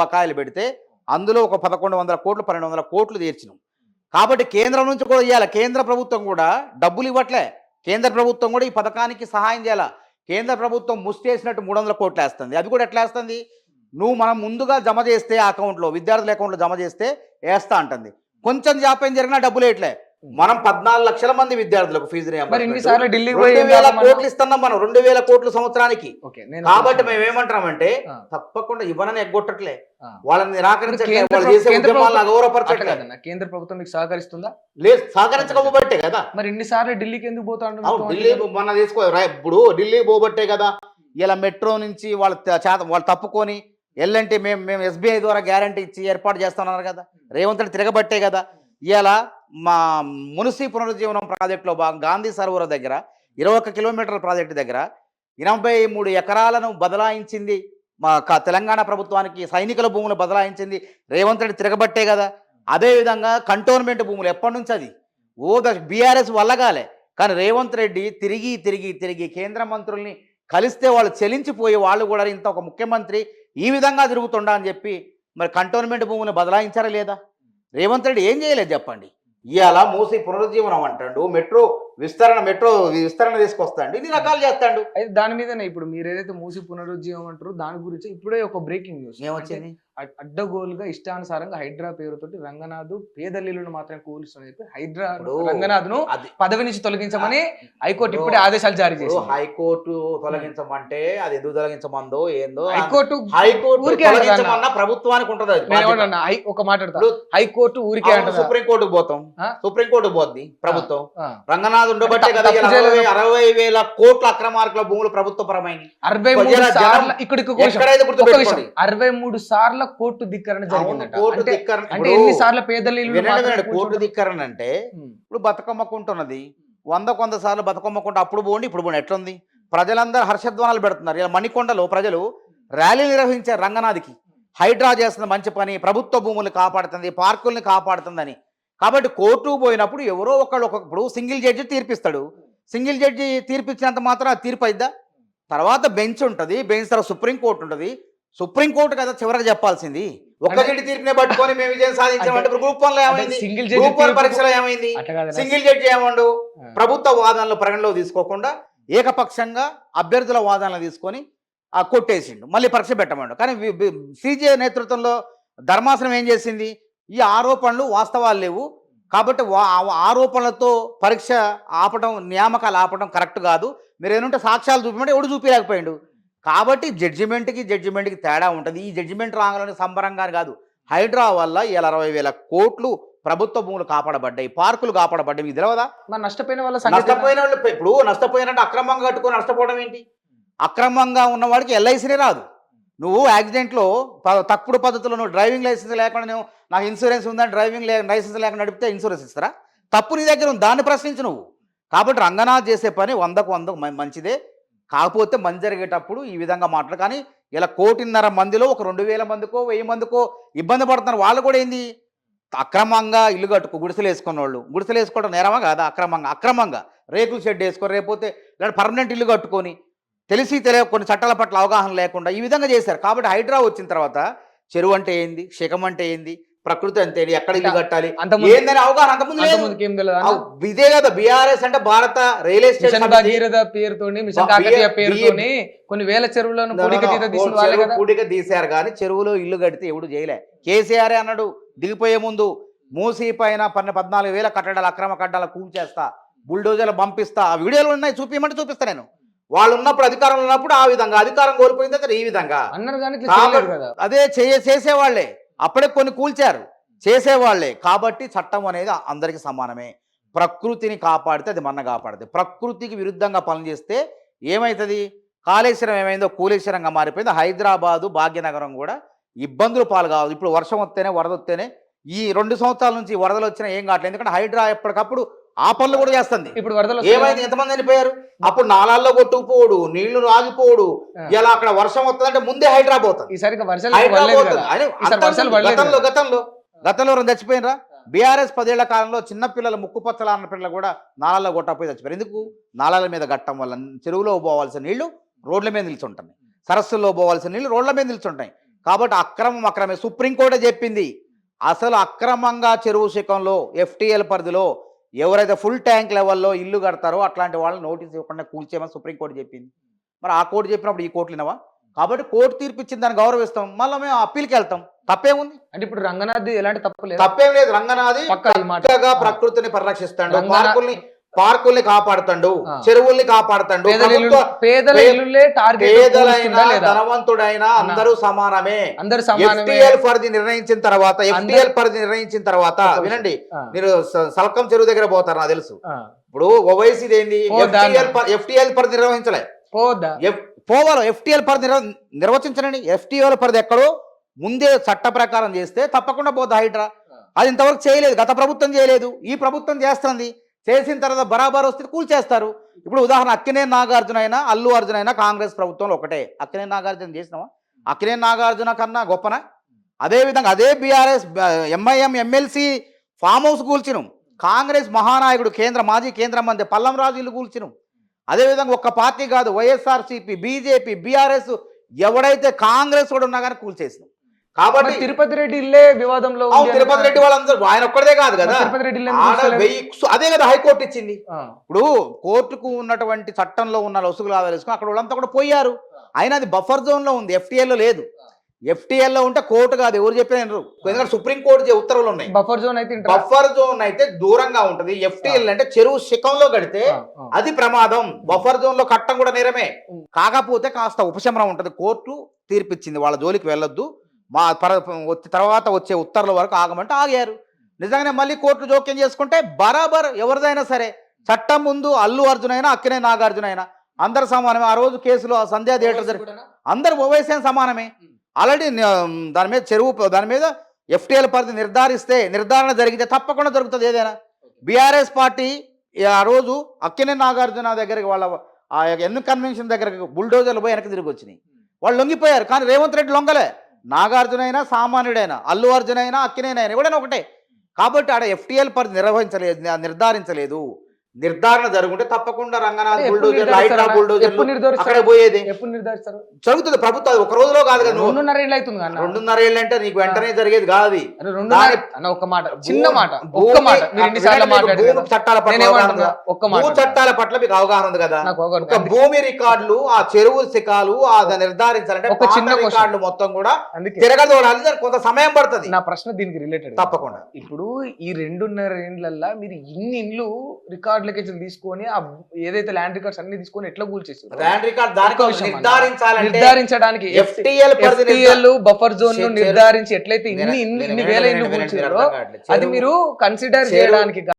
బకాయిలు పెడితే అందులో ఒక 1100 కోట్లు 1200 కోట్లు తీర్చినాం. కాబట్టి కేంద్రం నుంచి కూడా ఇవ్వాలి. కేంద్ర ప్రభుత్వం కూడా డబ్బులు ఇవ్వట్లే. కేంద్ర ప్రభుత్వం కూడా ఈ పథకానికి సహాయం చేయాల. కేంద్ర ప్రభుత్వం ముష్టేసినట్టు 300 కోట్లు వేస్తుంది. అది కూడా ఎట్లా వేస్తుంది? మనం ముందుగా జమ చేస్తే అకౌంట్లో, విద్యార్థుల అకౌంట్లో జమ చేస్తే వేస్తా అంటుంది. కొంచెం జాప్యం జరిగినా డబ్బులు వేయట్లే. మనం 14 లక్షల మంది విద్యార్థులకు ఫీజు రియంబర్స్మెంట్ 2000 కోట్లు ఇస్తున్నాం మనం, 2000 కోట్లు సంవత్సరానికి. కాబట్టి మేము ఏమంటామంటే తప్పకుండా ఇవ్వనని ఎగ్గొట్టట్లే, వాళ్ళని నిరాకరించట్లే, వాళ్ళు చేసే ఉద్యమాలను అగౌరవపరచట్లే. కేంద్ర ప్రభుత్వం మీకు సహకరిస్తుందా? లేదు, సహకరించకపోబట్టే కదా. మరి ఇన్నిసార్లు ఢిల్లీకి ఎందుకు పోతా? ఢిల్లీ మన తీసుకో, ఇప్పుడు ఢిల్లీ పోబట్టే కదా ఇలా మెట్రో నుంచి వాళ్ళు తప్పుకొని ఎల్లంటే మేము ఎస్బీఐ ద్వారా గ్యారంటీ ఇచ్చి ఏర్పాటు చేస్తున్నారు కదా. రేవంత్ రెడ్డి తిరగబట్టే కదా ఇలా మా మున్సి పునరుజ్జీవనం ప్రాజెక్టులో భాగం గాంధీ సరోవర్ దగ్గర 21 కిలోమీటర్ల ప్రాజెక్టు దగ్గర 83 ఎకరాలను బదలాయించింది మా తెలంగాణ ప్రభుత్వానికి. సైనికుల భూములు బదలాయించింది రేవంత్ రెడ్డి తిరగబట్టే కదా. అదేవిధంగా కంటోన్మెంట్ భూములు ఎప్పటి నుంచి అది బీఆర్ఎస్ వల్లగాలే. కానీ రేవంత్ రెడ్డి తిరిగి తిరిగి తిరిగి కేంద్ర మంత్రుల్ని కలిస్తే వాళ్ళు చెలించిపోయి వాళ్ళు కూడా ఇంత ఒక ముఖ్యమంత్రి ఈ విధంగా తిరుగుతుండా అని చెప్పి మరి కంటోన్మెంట్ భూములు బదలాయించారా లేదా? రేవంత్ రెడ్డి ఏం చేయలేదు చెప్పండి. ఇవాళ మూసి పునరుజ్జీవనం అంటాడు, మెట్రో విస్తరణ తీసుకొస్తాడు, ఇన్ని రకాలు చేస్తాడు. అయితే దాని మీదనే ఇప్పుడు మీరు ఏదైతే మూసి పునరుజ్జీవం అంటారో దాని గురించి ఇప్పుడే ఒక బ్రేకింగ్ న్యూస్ ఏమొచ్చింది. అడ్డగోలుగా ఇష్టానుసారంగా హైడ్రా పేరుతోటి రంగనాథ్ పేదల్లీలను మాత్రమే కూలుస్తుందని చెప్పి హైడ్రా రంగనాథ్ ను పదవి నుంచి తొలగించమని హైకోర్టు ఇప్పుడే ఆదేశాలు జారీ చేసింది. హైకోర్టు తొలగించమంటే అది ఎందుకు తొలగించమందో ఏందో హైకోర్టు ప్రభుత్వానికి ఉంటది. ఒక మాట్లాడతా, హైకోర్టు ఊరికే అంటే సుప్రీంకోర్టుకు పోతాం, సుప్రీంకోర్టుకు పోద్ది ప్రభుత్వం. రంగనాథ్ ఉండబట్టే కదా 60,000 కోట్ల అక్రమార్కుల భూములు ప్రభుత్వ పరమైన 63 సార్లు కోర్టు ధిక్కరణ జరిగిందట. అంటే ఎన్ని సార్లు పేదల్లీలు కోర్టు ధిక్కరణ అంటే ఇప్పుడు బతుకమ్మకుంటున్నది 100 సార్లు బతుకమ్మకుంట అప్పుడు పోండి ఇప్పుడు పోండి ఎట్లుంది. ప్రజలందరూ హర్షధ్వానాలు పెడుతున్నారు. ఇలా మణికొండలో ప్రజలు ర్యాలీ నిర్వహించారు. రంగనాథ్కి హైడ్రా చేస్తుంది మంచి పని, ప్రభుత్వ భూములు కాపాడుతుంది, పార్కుల్ని కాపాడుతుందని. కాబట్టి కోర్టుకు పోయినప్పుడు ఎవరో ఇప్పుడు సింగిల్ జడ్జి తీర్పిస్తాడు. సింగిల్ జడ్జి తీర్పిచ్చినంత మాత్రం అది తీర్పు అయిద్దా? తర్వాత బెంచ్ ఉంటుంది, బెంచ్ తర్వాత సుప్రీంకోర్టు ఉంటుంది. సుప్రీంకోర్టు కదా చివరికి చెప్పాల్సింది. ఒక్క జడ్జి తీర్పునే పట్టుకొని మేము విజయం సాధించామంటే గ్రూప్ 1 లో ఏమైంది, గ్రూప్ 1 పరీక్షలో ఏమైంది? సింగిల్ జడ్జి ఏమండు ప్రభుత్వ వాదనలు పరిగణలో తీసుకోకుండా ఏకపక్షంగా అభ్యర్థుల వాదనలు తీసుకొని కొట్టేసిండు, మళ్ళీ పరీక్ష పెట్టమండు. కానీ సిజే నేతృత్వంలో ధర్మాసనం ఏం చేసింది? ఈ ఆరోపణలు వాస్తవాలు లేవు కాబట్టి ఆరోపణలతో పరీక్ష ఆపడం, నియామకాలు ఆపడం కరెక్ట్ కాదు, మీరు ఏమంటే సాక్ష్యాలు చూపించమంటే ఎవడు చూపించలేకపోయాడు. కాబట్టి జడ్జిమెంట్కి తేడా ఉంటుంది. ఈ జడ్జిమెంట్ రాగానే సంబరంగా కాదు, హైడ్రా వల్ల 60,000 కోట్లు ప్రభుత్వ భూములు కాపాడబడ్డాయి, పార్కులు కాపాడబడ్డాయి. మీకు తెలియదా? నష్టపోయిన వాళ్ళు ఇప్పుడు నష్టపోయినట్టు అక్రమంగా కట్టుకొని నష్టపోవడం ఏంటి? అక్రమంగా ఉన్నవాడికి ఎల్ఐసీనే రాదు. నువ్వు యాక్సిడెంట్లో తప్పుడు పద్ధతిలో నువ్వు డ్రైవింగ్ లైసెన్స్ లేకుండా నాకు ఇన్సూరెన్స్ ఉందని డ్రైవింగ్ లైసెన్స్ లేకుండా నడిపితే ఇన్సూరెన్స్ ఇస్తారా? తప్పు నీ దగ్గర ఉంది, దాన్ని ప్రశ్నించు నువ్వు. కాబట్టి రంగనాథ్ చేసే పని 100కు 100 మంచిదే. కాకపోతే మంచి జరిగేటప్పుడు ఈ విధంగా మాట్లాడు. కానీ ఇలా 1,500,000 మందిలో ఒక 2,000 మందికో 1000 మందికో ఇబ్బంది పడుతున్నారు. వాళ్ళు కూడా ఏంది అక్రమంగా ఇల్లు గుడిసెలు వేసుకున్న వాళ్ళు, గుడిసెలు వేసుకోవడం నేరమా కాదా? అక్రమంగా రేకుల షెడ్ వేసుకొని లేకపోతే లేదా పర్మనెంట్ ఇల్లు కట్టుకొని తెలియక కొన్ని చట్టాల పట్ల అవగాహన లేకుండా ఈ విధంగా చేశారు. కాబట్టి హైడ్రా వచ్చిన తర్వాత చెరువు అంటే ఏంది, శకం అంటే ఏంది, ప్రకృతి అంతే, ఎక్కడ ఇల్లు కట్టాలి ఏందని అవగాహన అంతకుముందు ఇదే కదా. బీఆర్ఎస్ అంటే భారత రైల్వే స్టేషన్ కొన్ని వేల చెరువులను కూడిక తీశారు కానీ చెరువులో ఇల్లు కడితే ఎవడు చేయలే. కేసీఆర్ అన్నాడు దిగిపోయే ముందు, మూసీ పైన 14,000 కట్టడాలు అక్రమ కట్టడాలు కూల్చేస్తా, బుల్డోజర్లు పంపిస్తా. ఆ వీడియోలు ఉన్నాయి, చూపించమంటే చూపిస్తా నేను. వాళ్ళు ఉన్నప్పుడు అధికారంలో ఉన్నప్పుడు ఆ విధంగా, అధికారం కోల్పోయిన తర్వాత ఈ విధంగా అదే చేసేవాళ్లే. అప్పుడే కొన్ని కూల్చారు, చేసేవాళ్లే. కాబట్టి చట్టం అనేది అందరికీ సమానమే. ప్రకృతిని కాపాడితే అది మన కాపాడితే, ప్రకృతికి విరుద్ధంగా పనిచేస్తే ఏమవుతుంది? కాళేశ్వరం ఏమైందో కూలేశ్వరంగా మారిపోయింది. హైదరాబాదు భాగ్యనగరం కూడా ఇబ్బందులు పాలు కావాలి. ఇప్పుడు వర్షం వస్తేనే వరద వస్తేనే ఈ 2 సంవత్సరాల నుంచి వరదలు వచ్చినా ఏం కావట్లేదు. ఎందుకంటే హైడ్రా ఎప్పటికప్పుడు ఆ పనులు కూడా చేస్తుంది. ఇప్పుడు వరదలు ఏమైంది, ఎంతమంది చనిపోయారు? అప్పుడు నాలాల్లో కొట్టుకుపోడు, నీళ్లు ఆగిపోడు. ఇలా అక్కడ వర్షం వస్తుందంటే ముందే హైడ్రా పోతుంది. గతంలో చచ్చిపోయినరా? బీఆర్ఎస్ 10 ఏళ్ల కాలంలో చిన్నపిల్లలు ముక్కుపచ్చలాన్న పిల్లలు కూడా నాలాల్లో కొట్టకపోయి చచ్చిపోయారు. ఎందుకు? నాలాల మీద గట్టం వల్ల చెరువులో పోవాల్సిన నీళ్లు రోడ్ల మీద నిల్చుంటున్నాయి, సరస్సుల్లో పోవాల్సిన నీళ్లు రోడ్ల మీద నిల్చుంటాయి. కాబట్టి అక్రమే సుప్రీంకోర్టే చెప్పింది. అసలు అక్రమంగా చెరువు శిఖంలో ఎఫ్టీఎల్ పరిధిలో ఎవరైతే ఫుల్ ట్యాంక్ లెవెల్లో ఇల్లు కడతారో అట్లాంటి వాళ్ళని నోటీస్ ఇవ్వకుండా కూల్చేయమని సుప్రీంకోర్టు చెప్పింది. మరి ఆ కోర్టు చెప్పినప్పుడు ఈ కోర్టులు వినవా? కాబట్టి కోర్టు తీర్పు ఇచ్చిన దాన్ని గౌరవిస్తాం, మళ్ళీ మేము అప్పీల్కి వెళ్తాం. తప్పేముంది? అంటే ఇప్పుడు రంగనాథ్ ఎలాంటి తప్పు లేదు, తప్పేం లేదు. రంగనాథి పక్కా ఈ మాట. చక్కగా ప్రకృతిని పరిరక్షిస్తాడు, రంగనాథ్ పార్కుల్ని కాపాడుతాడు, ఆ. చెరువుల్ని కాపాడుతాడు. పేదల ఇల్లులే టార్గెట్, పేదలైనా ధనవంతుడైనా అందరూ సమానమే. అందరూ సమానమే. ఎఫ్టీఎల్ పరిధి నిర్ణయించిన తర్వాత వినండి, మీరు సల్కం చెరువు దగ్గర పోతారు నాకు తెలుసు. ఇప్పుడు ఓవైసీ ఏంది, ఎఫ్టీఎల్ పరిధి నిర్వహించలే. పోవాలో ఎఫ్టీఎల్ పరిధి నిర్వచించండి. ఎఫ్టీఎల్ పరిధి ఎక్కడో ముందే చట్ట ప్రకారం చేస్తే తప్పకుండా పోద్ది హైడ్రా. అది ఇంతవరకు చేయలేదు, గత ప్రభుత్వం చేయలేదు, ఈ ప్రభుత్వం చేస్తుంది. చేసిన తర్వాత బరాబర్ వస్తే కూల్చేస్తారు. ఇప్పుడు ఉదాహరణ అక్కినేని నాగార్జున అయినా అల్లు అర్జున్ అయినా కాంగ్రెస్ ప్రభుత్వంలో ఒకటే. అక్కినేని నాగార్జున చేసినావా? అక్కినేని నాగార్జున కన్నా గొప్పనా? అదేవిధంగా అదే BRS MIM MLC farm house కూల్చినం. కాంగ్రెస్ మహానాయకుడు మాజీ కేంద్ర మంత్రి పల్లం రాజు ఇల్లు కూల్చినం. అదేవిధంగా ఒక్క పార్టీ కాదు, వైఎస్ఆర్సీపీ, బీజేపీ, బీఆర్ఎస్, ఎవడైతే కాంగ్రెస్ కూడా ఉన్నా కానీ కూల్చేసినాం. కాబట్టి తిరుపతి రెడ్డి ఇల్లే వివాదంలో, తిరుపతి రెడ్డి వాళ్ళందరూ ఆయన ఒక్కడే కాదు కదా, తిరుపతి రెడ్డి అదే కదా హైకోర్టు ఇచ్చింది. ఇప్పుడు కోర్టుకు ఉన్నటువంటి చట్టంలో ఉన్న లొసుగులు ఆధారేసుకుని అక్కడ వాళ్ళంతా కూడా పోయారు. అయినా అది బఫర్ జోన్ లో ఉంది, ఎఫ్టీఎల్ లో లేదు. ఎఫ్టీఎల్ లో ఉంటే కోర్టు కాదు, ఎవరు చెప్పినా ఎందుకంటే సుప్రీంకోర్టు ఉత్తర్వులు ఉన్నాయి. బఫర్ జోన్ అయితే దూరంగా ఉంటది. ఎఫ్టీఎల్ అంటే చెరువు శిఖంలో కడితే అది ప్రమాదం. బఫర్ జోన్ లో కట్టం కూడా నేరమే. కాకపోతే కాస్త ఉపశమనం ఉంటది. కోర్టు తీర్పిచ్చింది, వాళ్ళ జోలికి వెళ్ళొద్దు, మా తర్వాత వచ్చే ఉత్తర్వుల వరకు ఆగమంటే ఆగారు. నిజంగానే మళ్ళీ కోర్టు జోక్యం చేసుకుంటే బరాబర్ ఎవరిదైనా సరే చట్టం ముందు అల్లు అర్జున్ అయినా అక్కినేని నాగార్జున అయినా అందరు సమానమే. ఆ రోజు కేసులో సంధ్యా థియేటర్ జరిగి అందరు ఓవైసీ సమానమే. ఆల్రెడీ దాని మీద ఎఫ్టీఎల్ పరిధి నిర్ధారణ జరిగితే తప్పకుండా దొరుకుతుంది ఏదైనా. బీఆర్ఎస్ పార్టీ ఆ రోజు అక్కినేని నాగార్జున దగ్గరికి వాళ్ళ ఆ ఎన్నిక కన్వెన్షన్ దగ్గరకు బుల్డోజర్లు పోయి వెనక్కి తిరిగి వచ్చినాయి. వాళ్ళు లొంగిపోయారు. కానీ రేవంత్ రెడ్డి లొంగలే. నాగార్జున అయినా సామాన్యుడైనా, అల్లు అర్జున్ అయినా, అక్కినేని అయినా ఎవడైనా ఒకటే. కాబట్టి ఆడ ఎఫ్టీఎల్ పరిధి నిర్ధారించలేదు. నిర్ధారణ జరుగుంటే తప్పకుండా రంగనాథ్ బుల్డోజర్లు, హైడ్రా బుల్డోజర్లు అక్కడ పోయేది. జరుగుతుంది ప్రభుత్వం, ఒక రోజులో కాదు కదా. 2.5 ఏళ్ళు అవుతుంది. 2.5 ఏళ్ళు అంటే నీకు వెంటనే జరిగేది కాదు. చట్టాల పట్ల మీకు అవగాహన ఉంది కదా. భూమి రికార్డులు, ఆ చెరువు శిఖాలు నిర్ధారించాలంటే ఒక చిన్న రికార్డులు మొత్తం కూడా తిరగదోడాలి, కొంత సమయం పడుతుంది. నా ప్రశ్న దీనికి రిలేటెడ్. తప్పకుండా ఇప్పుడు ఈ 2.5 ఏళ్లలో మీరు ఇన్ని ఇండ్లు రికార్డులకి తీసుకొని ఏదైతే ల్యాండ్ రికార్డ్స్ అన్ని తీసుకొని ఎట్లా కూల్చేసి ల్యాండ్ రికార్డ్ నిర్ధారించడానికి ఎఫ్టీఎల్ బఫర్ జోన్ ను నిర్ధారించి ఎట్లయితే ఇన్ని వేల ఇండ్లు కూల్చారో అది మీరు కన్సిడర్ చేయడానికి